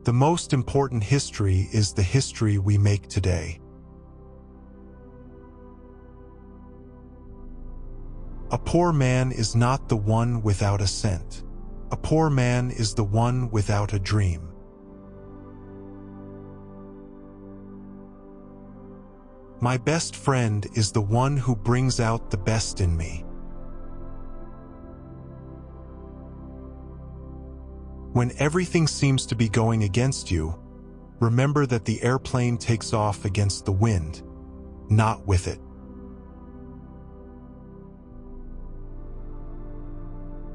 The most important history is the history we make today. A poor man is not the one without a cent. A poor man is the one without a dream. My best friend is the one who brings out the best in me. When everything seems to be going against you, remember that the airplane takes off against the wind, not with it.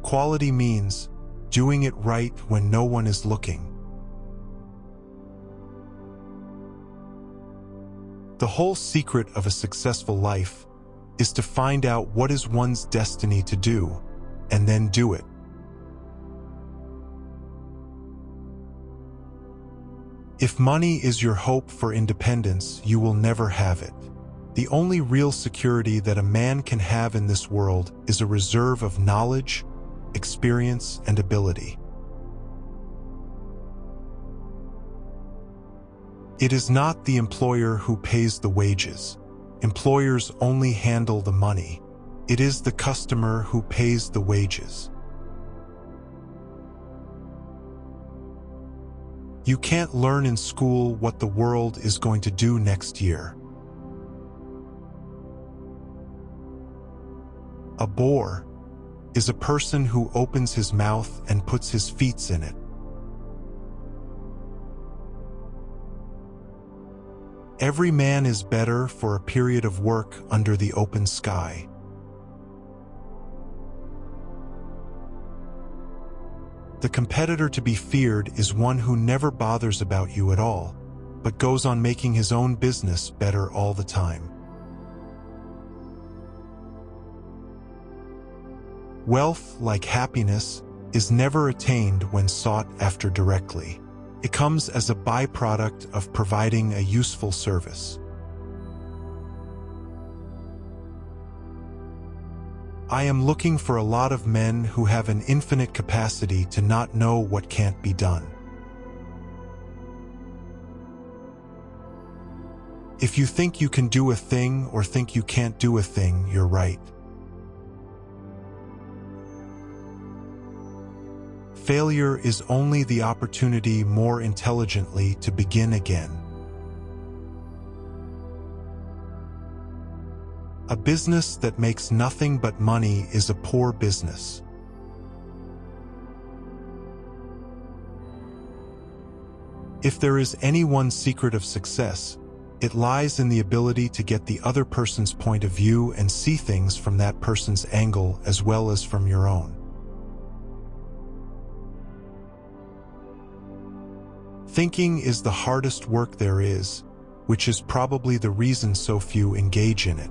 Quality means doing it right when no one is looking. The whole secret of a successful life is to find out what is one's destiny to do, and then do it. If money is your hope for independence, you will never have it. The only real security that a man can have in this world is a reserve of knowledge, experience, and ability. It is not the employer who pays the wages. Employers only handle the money. It is the customer who pays the wages. You can't learn in school what the world is going to do next year. A bore is a person who opens his mouth and puts his feet in it. Every man is better for a period of work under the open sky. The competitor to be feared is one who never bothers about you at all, but goes on making his own business better all the time. Wealth, like happiness, is never attained when sought after directly. It comes as a byproduct of providing a useful service. I am looking for a lot of men who have an infinite capacity to not know what can't be done. If you think you can do a thing or think you can't do a thing, you're right. Failure is only the opportunity more intelligently to begin again. A business that makes nothing but money is a poor business. If there is any one secret of success, it lies in the ability to get the other person's point of view and see things from that person's angle as well as from your own. Thinking is the hardest work there is, which is probably the reason so few engage in it.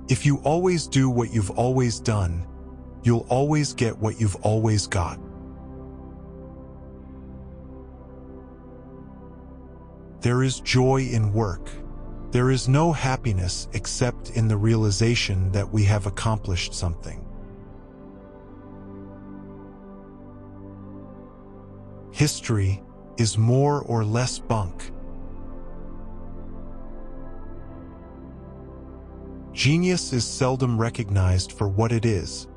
If you always do what you've always done, you'll always get what you've always got. There is joy in work. There is no happiness except in the realization that we have accomplished something. History is more or less bunk. Genius is seldom recognized for what it is,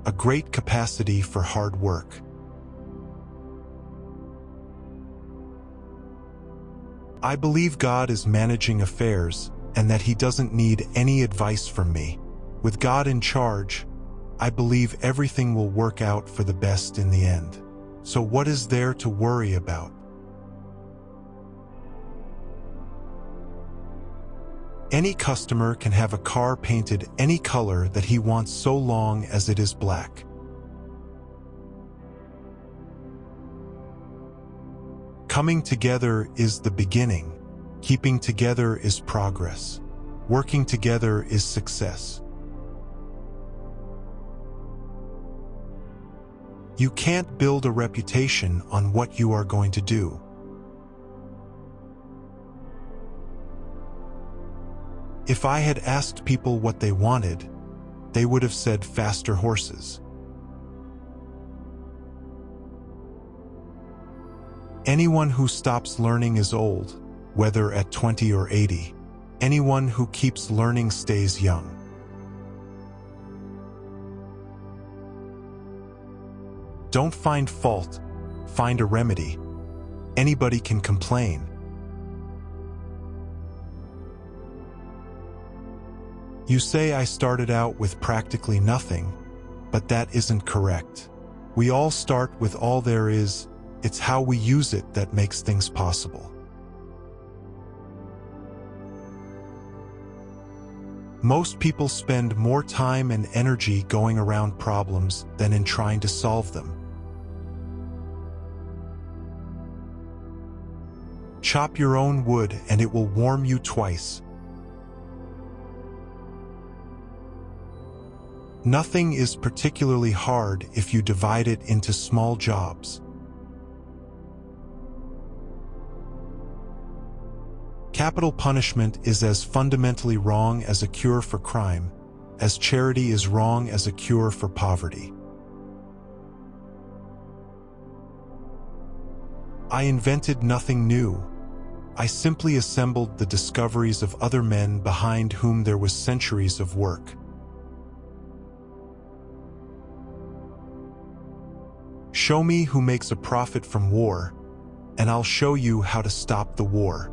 a great capacity for hard work. I believe God is managing affairs and that He doesn't need any advice from me. With God in charge, I believe everything will work out for the best in the end. So what is there to worry about? Any customer can have a car painted any color that he wants so long as it is black. Coming together is the beginning. Keeping together is progress. Working together is success. You can't build a reputation on what you are going to do. If I had asked people what they wanted, they would have said faster horses. Anyone who stops learning is old, whether at 20 or 80. Anyone who keeps learning stays young. Don't find fault, find a remedy. Anybody can complain. You say I started out with practically nothing, but that isn't correct. We all start with all there is. It's how we use it that makes things possible. Most people spend more time and energy going around problems than in trying to solve them. Chop your own wood and it will warm you twice. Nothing is particularly hard if you divide it into small jobs. Capital punishment is as fundamentally wrong as a cure for crime, as charity is wrong as a cure for poverty. I invented nothing new. I simply assembled the discoveries of other men behind whom there was centuries of work. Show me who makes a profit from war, and I'll show you how to stop the war.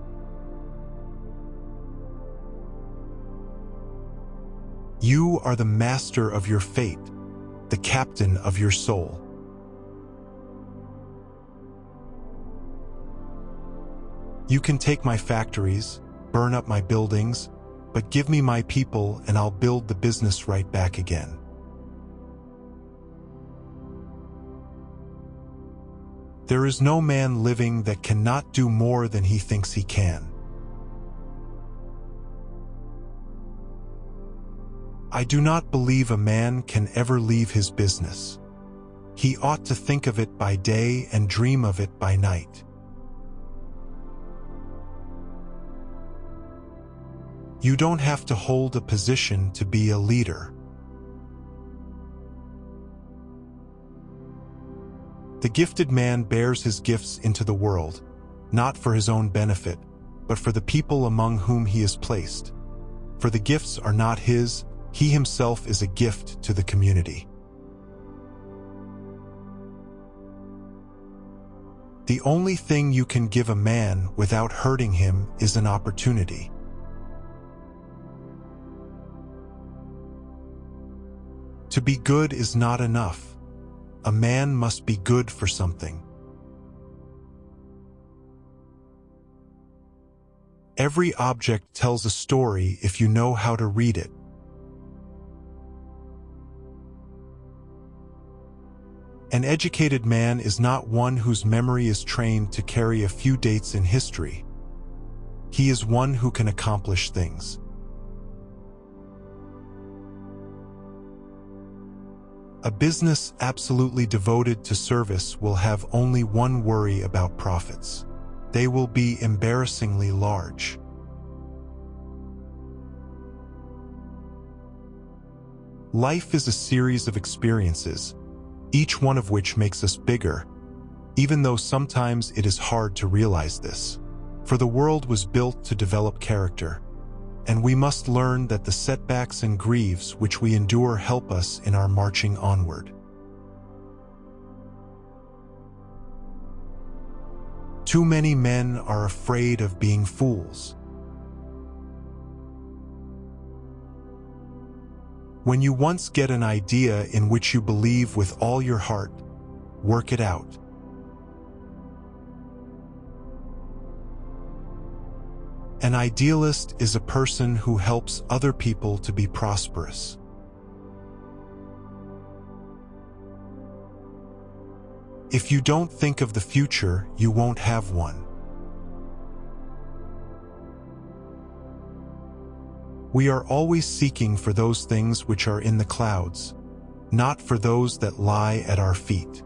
You are the master of your fate, the captain of your soul. You can take my factories, burn up my buildings, but give me my people and I'll build the business right back again. There is no man living that cannot do more than he thinks he can. I do not believe a man can ever leave his business. He ought to think of it by day and dream of it by night. You don't have to hold a position to be a leader. The gifted man bears his gifts into the world, not for his own benefit, but for the people among whom he is placed. For the gifts are not his, he himself is a gift to the community. The only thing you can give a man without hurting him is an opportunity. To be good is not enough. A man must be good for something. Every object tells a story if you know how to read it. An educated man is not one whose memory is trained to carry a few dates in history. He is one who can accomplish things. A business absolutely devoted to service will have only one worry about profits. They will be embarrassingly large. Life is a series of experiences, each one of which makes us bigger, even though sometimes it is hard to realize this. For the world was built to develop character, and we must learn that the setbacks and grieves which we endure help us in our marching onward. Too many men are afraid of being fools. When you once get an idea in which you believe with all your heart, work it out. An idealist is a person who helps other people to be prosperous. If you don't think of the future, you won't have one. We are always seeking for those things which are in the clouds, not for those that lie at our feet.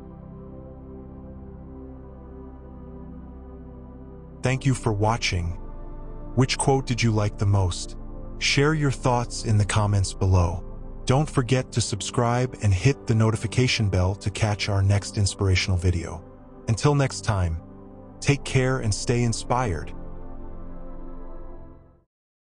Thank you for watching. Which quote did you like the most? Share your thoughts in the comments below. Don't forget to subscribe and hit the notification bell to catch our next inspirational video. Until next time, Take care and stay inspired.